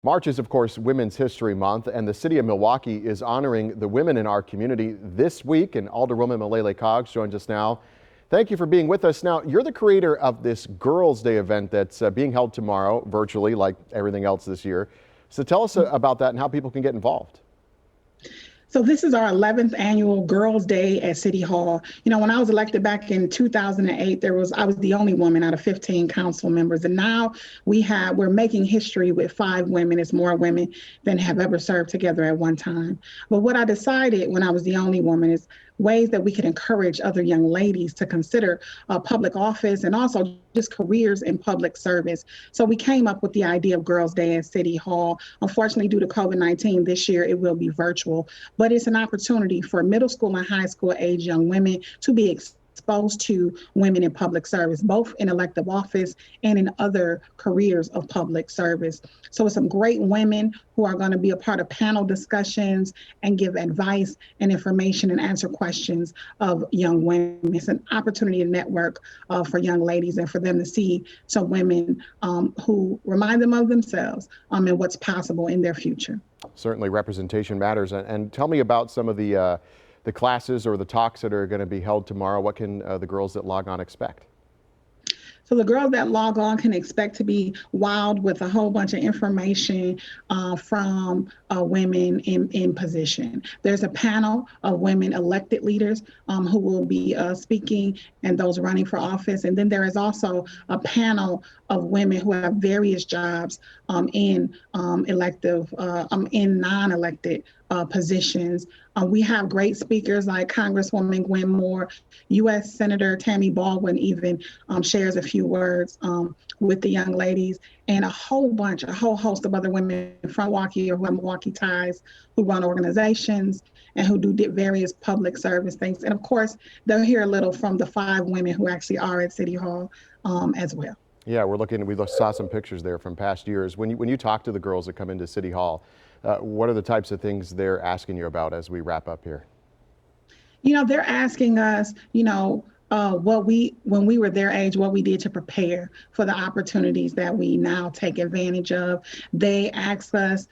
March is, of course, Women's History Month, and the city of Milwaukee is honoring the women in our community this week. And Alderwoman Milele Coggs joins us now. Thank you for being with us. Now, you're the creator of this Girls' Day event that's being held tomorrow virtually, like everything else this year. So tell us about that and how people can get involved. So this is our 11th annual Girls' Day at City Hall. You know, when I was elected back in 2008, I was the only woman out of 15 council members. And now we're making history with 5 women. It's more women than have ever served together at one time. But what I decided when I was the only woman is ways that we could encourage other young ladies to consider public office and also just careers in public service. So we came up with the idea of Girls' Day at City Hall. Unfortunately, due to COVID-19 this year, it will be virtual, but it's an opportunity for middle school and high school age young women to be exposed to women in public service, both in elective office and in other careers of public service. So it's some great women who are going to be a part of panel discussions and give advice and information and answer questions of young women. It's an opportunity to network for young ladies and for them to see some women who remind them of themselves and what's possible in their future. Certainly representation matters. And tell me about some of the classes or the talks that are going to be held tomorrow. What can the girls that log on expect? So the girls that log on can expect to be wowed with a whole bunch of information from women in position. There's a panel of women elected leaders who will be speaking and those running for office. And then there is also a panel of women who have various jobs in non-elected positions. We have great speakers like Congresswoman Gwen Moore, U.S. Senator Tammy Baldwin even shares a few words with the young ladies, and a whole host of other women from Milwaukee or who have Milwaukee ties, who run organizations and who do various public service things. And of course, they'll hear a little from the 5 women who actually are at City Hall as well. Yeah, we saw some pictures there from past years. When you talk to the girls that come into City Hall, what are the types of things they're asking you about as we wrap up here? You know, they're asking us, when we were their age, what we did to prepare for the opportunities that we now take advantage of. They asked us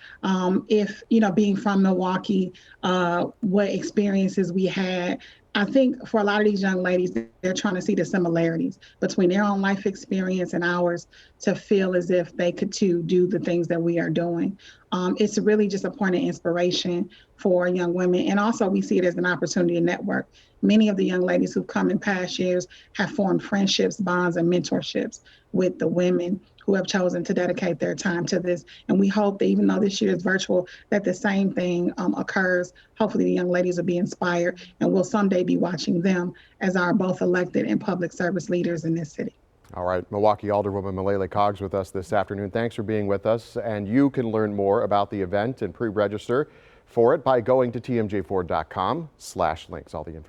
if, being from Milwaukee, what experiences we had. I think for a lot of these young ladies, they're trying to see the similarities between their own life experience and ours to feel as if they could too do the things that we are doing. It's really just a point of inspiration for young women. And also we see it as an opportunity to network. Many of the young ladies who've come in past years have formed friendships, bonds, and mentorships with the women who have chosen to dedicate their time to this. And we hope that even though this year is virtual, that the same thing occurs. Hopefully the young ladies will be inspired and we'll someday be watching them as our both elected and public service leaders in this city. All right, Milwaukee Alderwoman Milele Coggs with us this afternoon. Thanks for being with us. And you can learn more about the event and pre-register for it by going to tmj4.com/links. All the information.